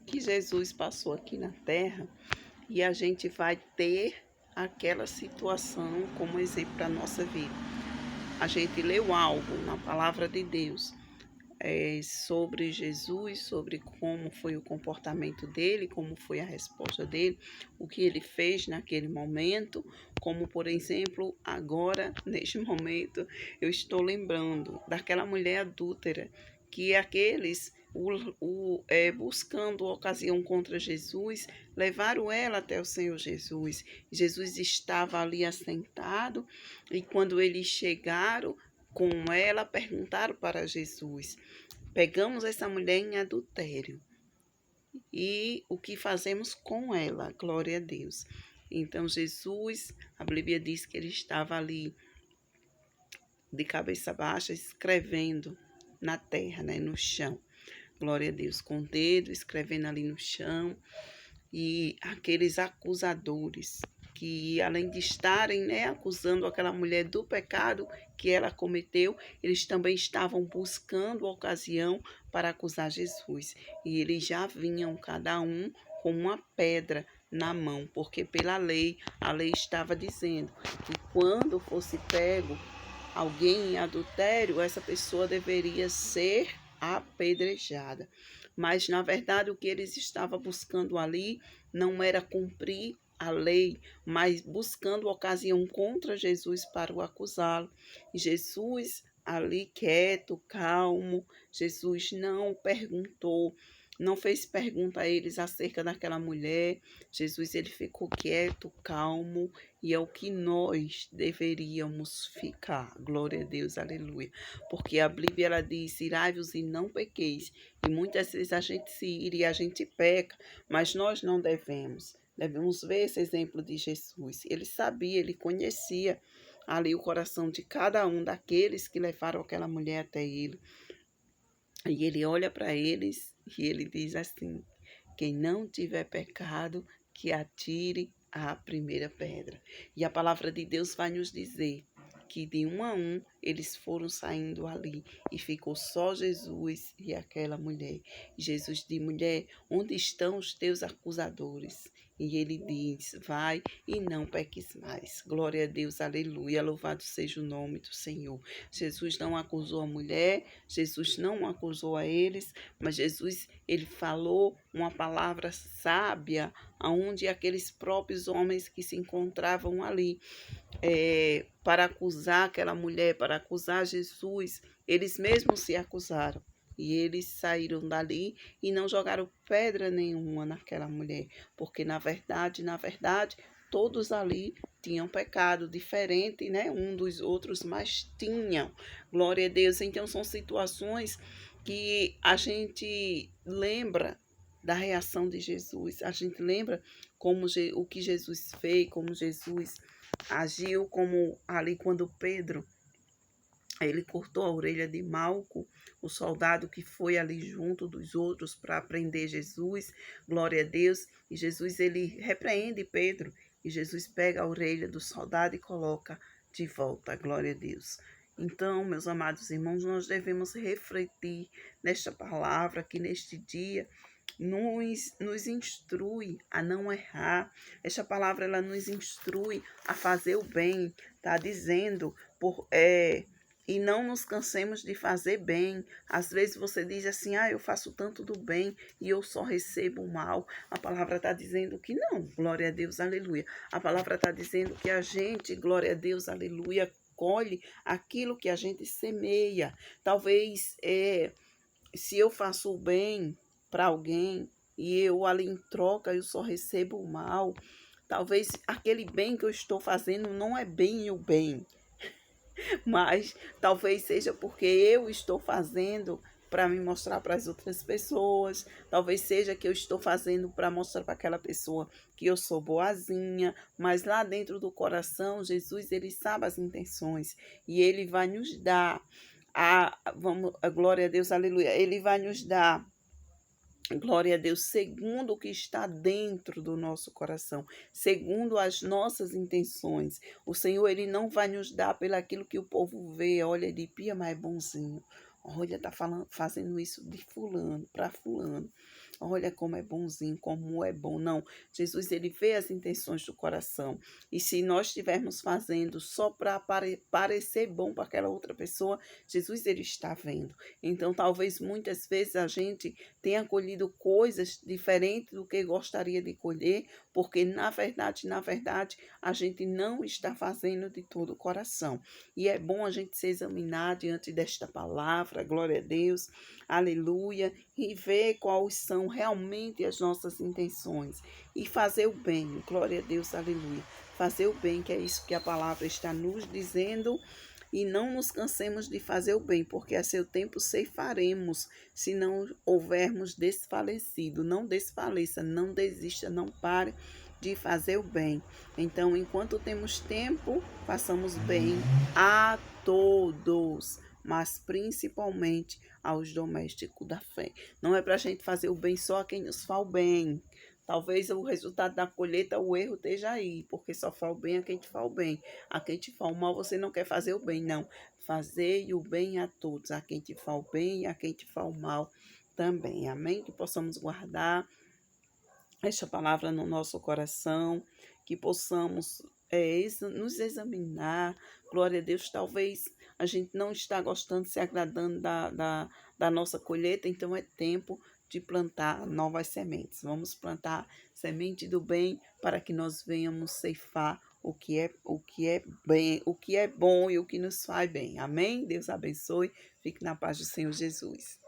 que Jesus passou aqui na Terra e a gente vai ter aquela situação como exemplo para a nossa vida. A gente leu algo na palavra de Deus sobre Jesus, sobre como foi o comportamento dele, como foi a resposta dele, o que ele fez naquele momento, como por exemplo, agora, neste momento, eu estou lembrando daquela mulher adúltera, que aqueles buscando ocasião contra Jesus, levaram ela até o Senhor Jesus. Jesus estava ali assentado e quando eles chegaram com ela, perguntaram para Jesus: pegamos essa mulher em adultério e o que fazemos com ela? Glória a Deus. Então Jesus, a Bíblia diz que ele estava ali de cabeça baixa escrevendo na terra, né, no chão. Glória a Deus, com o dedo escrevendo ali no chão. E aqueles acusadores que, além de estarem, né, acusando aquela mulher do pecado que ela cometeu, eles também estavam buscando ocasião para acusar Jesus. E eles já vinham cada um com uma pedra na mão, porque pela lei, a lei estava dizendo que quando fosse pego alguém em adultério, essa pessoa deveria ser apedrejada. Mas, na verdade, o que eles estavam buscando ali não era cumprir a lei, mas buscando ocasião contra Jesus para o acusá-lo. E Jesus, ali quieto, calmo, Jesus não perguntou, não fez pergunta a eles acerca daquela mulher. Jesus, ele ficou quieto, calmo, e é o que nós deveríamos ficar. Glória a Deus, aleluia. Porque a Bíblia, ela diz: irai-vos e não pequeis. E muitas vezes a gente se ira e a gente peca, mas nós não devemos. Devemos ver esse exemplo de Jesus. Ele sabia, ele conhecia ali o coração de cada um daqueles que levaram aquela mulher até ele. E ele olha para eles e ele diz assim: quem não tiver pecado, que atire a primeira pedra. E a palavra de Deus vai nos dizer que de um a um eles foram saindo ali e ficou só Jesus e aquela mulher. E Jesus diz: mulher, onde estão os teus acusadores? E ele diz: vai e não peques mais. Glória a Deus, aleluia, louvado seja o nome do Senhor. Jesus não acusou a mulher, Jesus não acusou a eles, mas Jesus, ele falou uma palavra sábia, aonde aqueles próprios homens que se encontravam ali, para acusar aquela mulher, para acusar Jesus, eles mesmos se acusaram. E eles saíram dali e não jogaram pedra nenhuma naquela mulher, porque na verdade, todos ali tinham pecado diferente, né, um dos outros, mas tinham. Glória a Deus. Então são situações que a gente lembra da reação de Jesus. A gente lembra como o que Jesus fez, como Jesus agiu, como ali quando Pedro ele cortou a orelha de Malco, o soldado que foi ali junto dos outros para prender Jesus. Glória a Deus. E Jesus, ele repreende Pedro. E Jesus pega a orelha do soldado e coloca de volta. Glória a Deus. Então, meus amados irmãos, nós devemos refletir nesta palavra que neste dia nos instrui a não errar. Esta palavra, ela nos instrui a fazer o bem. Está dizendo e não nos cansemos de fazer bem. Às vezes você diz assim: eu faço tanto do bem e eu só recebo o mal. A palavra está dizendo que não. Glória a Deus, aleluia. A palavra está dizendo que a gente, glória a Deus, aleluia, colhe aquilo que a gente semeia. Talvez se eu faço o bem para alguém e eu ali em troca eu só recebo o mal, talvez aquele bem que eu estou fazendo não é bem o bem, mas talvez seja porque eu estou fazendo para me mostrar para as outras pessoas, talvez seja que eu estou fazendo para mostrar para aquela pessoa que eu sou boazinha, mas lá dentro do coração, Jesus, ele sabe as intenções e ele vai nos dar a glória a Deus, aleluia, ele vai nos dar, glória a Deus, segundo o que está dentro do nosso coração, segundo as nossas intenções. O Senhor, ele não vai nos dar pelo aquilo que o povo vê. Olha, ele pia, mas é bonzinho. Olha, fazendo isso de fulano, para fulano. olha como é bonzinho, como é bom. Não, Jesus, ele vê as intenções do coração. E se nós estivermos fazendo só para parecer bom para aquela outra pessoa, Jesus, ele está vendo. Então, talvez muitas vezes a gente tenha colhido coisas diferentes do que gostaria de colher, porque na verdade, a gente não está fazendo de todo o coração. E é bom a gente se examinar diante desta palavra, glória a Deus, aleluia, e ver quais são realmente as nossas intenções e fazer o bem, glória a Deus, aleluia. Fazer o bem, que é isso que a palavra está nos dizendo, e não nos cansemos de fazer o bem, porque a seu tempo ceifaremos, se não houvermos desfalecido. Não desfaleça, não desista, não pare de fazer o bem. Então, enquanto temos tempo, façamos bem a todos, mas principalmente aos domésticos da fé. Não é para a gente fazer o bem só a quem nos faz o bem. Talvez o resultado da colheita, o erro esteja aí, porque só faz o bem a quem te faz o bem. A quem te faz o mal, você não quer fazer o bem, não. Fazei o bem a todos, a quem te faz o bem e a quem te faz o mal também. Amém? Que possamos guardar esta palavra no nosso coração, que possamos nos examinar. Glória a Deus, talvez a gente não está gostando, se agradando da nossa colheita, então é tempo de plantar novas sementes. Vamos plantar semente do bem para que nós venhamos ceifar o que é bem, o que é bom e o que nos faz bem. Amém? Deus abençoe. Fique na paz do Senhor Jesus.